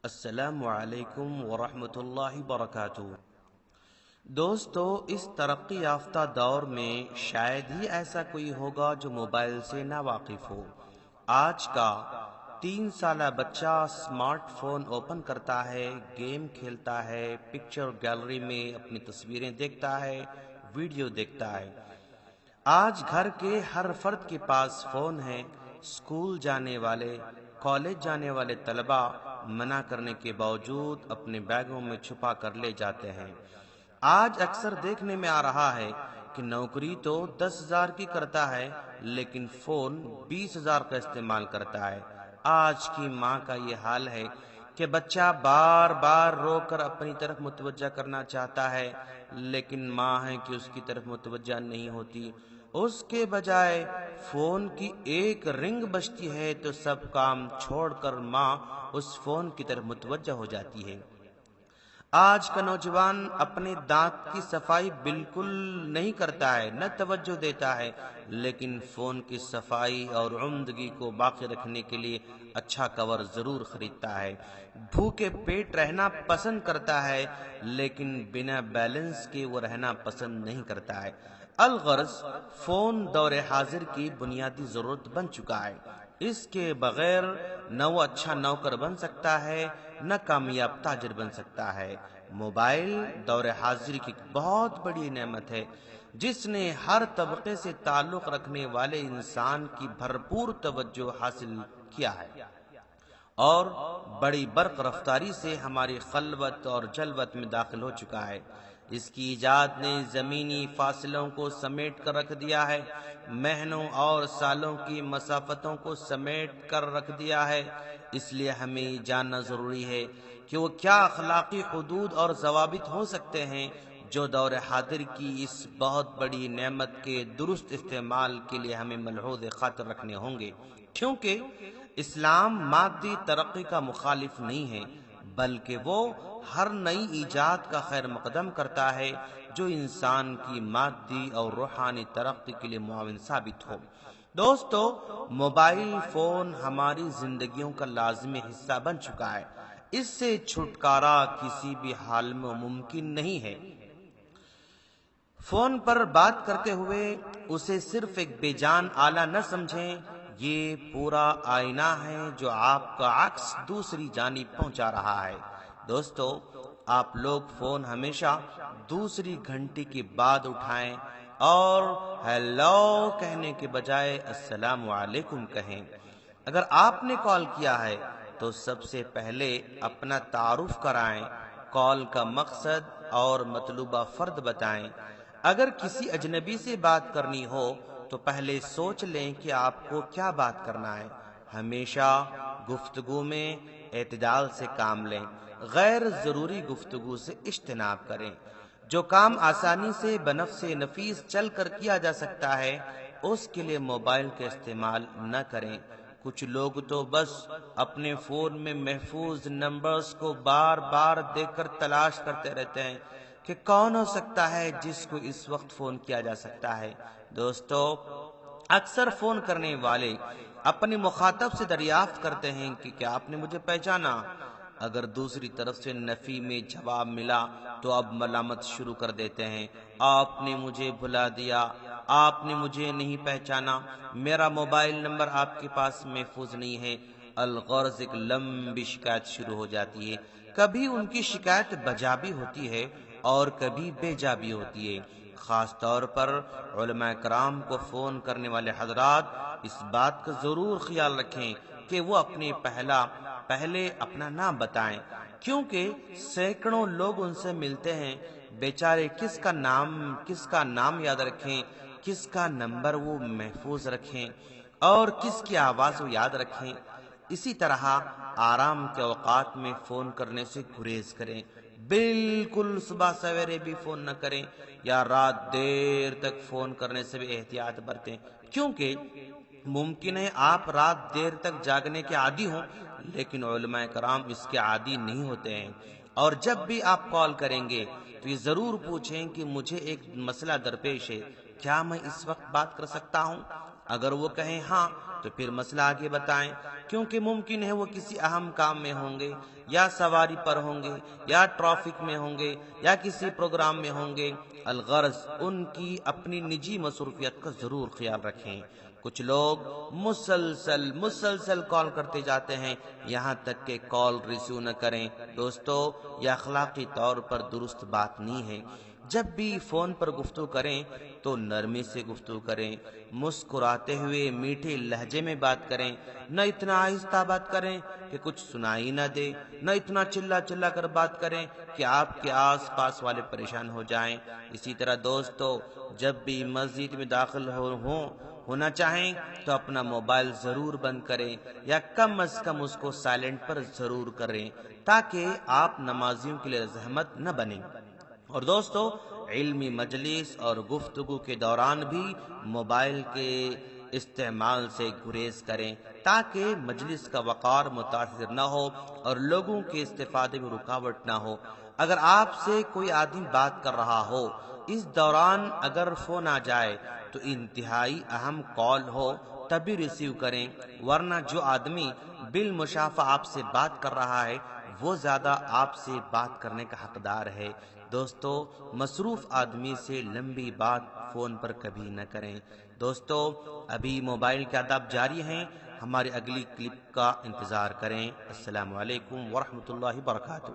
السلام علیکم ورحمۃ اللہ وبرکاتہ۔ دوستو، اس ترقی یافتہ دور میں شاید ہی ایسا کوئی ہوگا جو موبائل سے نا واقف ہو۔ آج کا 3 سالہ بچہ اسمارٹ فون اوپن کرتا ہے، گیم کھیلتا ہے، پکچر گیلری میں اپنی تصویریں دیکھتا ہے، ویڈیو دیکھتا ہے۔ آج گھر کے ہر فرد کے پاس فون ہے۔ اسکول جانے والے، کالج جانے والے طلباء منع کرنے کے باوجود اپنے بیگوں میں چھپا کر لے جاتے ہیں۔ آج اکثر دیکھنے میں آ رہا ہے کہ نوکری تو 10,000 کی کرتا ہے لیکن فون 20,000 کا استعمال کرتا ہے۔ آج کی ماں کا یہ حال ہے کہ بچہ بار بار رو کر اپنی طرف متوجہ کرنا چاہتا ہے لیکن ماں ہے کہ اس کی طرف متوجہ نہیں ہوتی۔ اس کے بجائے فون کی ایک رنگ بجتی ہے تو سب کام چھوڑ کر ماں اس فون کی طرف متوجہ ہو جاتی ہے۔ آج کا نوجوان اپنے دانت کی صفائی بالکل نہیں کرتا ہے، نہ توجہ دیتا ہے، لیکن فون کی صفائی اور عمدگی کو باقی رکھنے کے لیے اچھا کور ضرور خریدتا ہے۔ بھوکے پیٹ رہنا پسند کرتا ہے لیکن بنا بیلنس کے وہ رہنا پسند نہیں کرتا ہے۔ الغرض فون دور حاضر کی بنیادی ضرورت بن چکا ہے۔ اس کے بغیر نہ وہ اچھا نوکر بن سکتا ہے نہ کامیاب تاجر بن سکتا ہے۔ موبائل دور حاضر کی بہت بڑی نعمت ہے جس نے ہر طبقے سے تعلق رکھنے والے انسان کی بھرپور توجہ حاصل کیا ہے اور بڑی برق رفتاری سے ہماری خلوت اور جلوت میں داخل ہو چکا ہے۔ اس کی ایجاد نے زمینی فاصلوں کو سمیٹ کر رکھ دیا ہے، مہینوں اور سالوں کی مسافتوں کو سمیٹ کر رکھ دیا ہے۔ اس لیے ہمیں جاننا ضروری ہے کہ وہ کیا اخلاقی حدود اور ضوابط ہو سکتے ہیں جو دور حاضر کی اس بہت بڑی نعمت کے درست استعمال کے لیے ہمیں ملحوظ خاطر رکھنے ہوں گے، کیونکہ اسلام مادی ترقی کا مخالف نہیں ہے بلکہ وہ ہر نئی ایجاد کا خیر مقدم کرتا ہے جو انسان کی مادی اور روحانی ترقی کے لیے معاون ثابت ہو۔ دوستو، موبائل فون ہماری زندگیوں کا لازمی حصہ بن چکا ہے۔ اس سے چھٹکارا کسی بھی حال میں ممکن نہیں ہے۔ فون پر بات کرتے ہوئے اسے صرف ایک بے جان آلہ نہ سمجھیں، یہ پورا آئینہ ہے جو آپ کا عکس دوسری جانب پہنچا رہا ہے۔ دوستو، آپ لوگ فون ہمیشہ دوسری گھنٹی کے بعد اٹھائیں اور ہیلو کہنے کے بجائے السلام علیکم کہیں۔ اگر آپ نے کال کیا ہے تو سب سے پہلے اپنا تعارف کرائیں، کال کا مقصد اور مطلوبہ فرد بتائیں۔ اگر کسی اجنبی سے بات کرنی ہو تو پہلے سوچ لیں کہ آپ کو کیا بات کرنا ہے۔ ہمیشہ گفتگو میں اعتدال سے کام لیں، غیر ضروری گفتگو سے اجتناب کریں۔ جو کام آسانی سے بنفس نفیس چل کر کیا جا سکتا ہے اس کے لیے موبائل کا استعمال نہ کریں۔ کچھ لوگ تو بس اپنے فون میں محفوظ نمبرز کو بار بار دیکھ کر تلاش کرتے رہتے ہیں کہ کون ہو سکتا ہے جس کو اس وقت فون کیا جا سکتا ہے۔ دوستو، اکثر فون کرنے والے اپنے مخاطب سے دریافت کرتے ہیں کہ کیا آپ نے مجھے پہچانا؟ اگر دوسری طرف سے نفی میں جواب ملا تو اب ملامت شروع کر دیتے ہیں، آپ نے مجھے بھلا دیا، آپ نے مجھے نہیں پہچانا، میرا موبائل نمبر آپ کے پاس محفوظ نہیں ہے۔ الغرض ایک لمبی شکایت شروع ہو جاتی ہے۔ کبھی ان کی شکایت بجا بھی ہوتی ہے اور کبھی بے جا بھی ہوتی ہے۔ خاص طور پر علماء کرام کو فون کرنے والے حضرات اس بات کا ضرور خیال رکھیں کہ وہ پہلے اپنا نام بتائیں، کیونکہ سینکڑوں لوگ ان سے ملتے ہیں۔ بیچارے کس کا نام یاد رکھیں، کس کا نمبر وہ محفوظ رکھیں اور کس کی آواز وہ یاد رکھیں۔ اسی طرح آرام کے اوقات میں فون کرنے سے گریز کریں، بالکل صبح سویرے بھی فون نہ کریں یا رات دیر تک فون کرنے سے بھی احتیاط برتیں، کیونکہ ممکن ہے آپ رات دیر تک جاگنے کے عادی ہوں لیکن علماء کرام اس کے عادی نہیں ہوتے ہیں۔ اور جب بھی آپ کال کریں گے تو یہ ضرور پوچھیں کہ مجھے ایک مسئلہ درپیش ہے، کیا میں اس وقت بات کر سکتا ہوں؟ اگر وہ کہیں ہاں تو پھر مسئلہ آگے بتائیں، کیونکہ ممکن ہے وہ کسی اہم کام میں ہوں گے، یا سواری پر ہوں گے، یا ٹریفک میں ہوں گے، یا کسی پروگرام میں ہوں گے۔ الغرض ان کی اپنی نجی مصروفیت کا ضرور خیال رکھیں۔ کچھ لوگ مسلسل کال کرتے جاتے ہیں یہاں تک کہ کال ریسیو نہ کریں۔ دوستو، یہ اخلاقی طور پر درست بات نہیں ہے۔ جب بھی فون پر گفتگو کریں تو نرمی سے گفتگو کریں، مسکراتے ہوئے میٹھے لہجے میں بات کریں، نہ اتنا آہستہ بات کریں کہ کچھ سنائی نہ دے، نہ اتنا چلا کر بات کریں کہ آپ کے آس پاس والے پریشان ہو جائیں۔ اسی طرح دوستو، جب بھی مسجد میں داخل ہونا چاہیں تو اپنا موبائل ضرور بند کریں، یا کم از کم اس کو سائلنٹ پر ضرور کریں، تاکہ آپ نمازیوں کے لیے زحمت نہ بنیں۔ اور دوستو، علمی مجلس اور گفتگو کے دوران بھی موبائل کے استعمال سے گریز کریں، تاکہ مجلس کا وقار متاثر نہ ہو اور لوگوں کے استفادے میں رکاوٹ نہ ہو۔ اگر آپ سے کوئی آدمی بات کر رہا ہو، اس دوران اگر فون آ جائے تو انتہائی اہم کال ہو تبھی ریسیو کریں، ورنہ جو آدمی بالمشافہ آپ سے بات کر رہا ہے وہ زیادہ آپ سے بات کرنے کا حقدار ہے۔ دوستو، مصروف آدمی سے لمبی بات فون پر کبھی نہ کریں۔ دوستو، ابھی موبائل کے آداب جاری ہیں، ہماری اگلی کلپ کا انتظار کریں۔ السلام علیکم ورحمۃ اللہ وبرکاتہ۔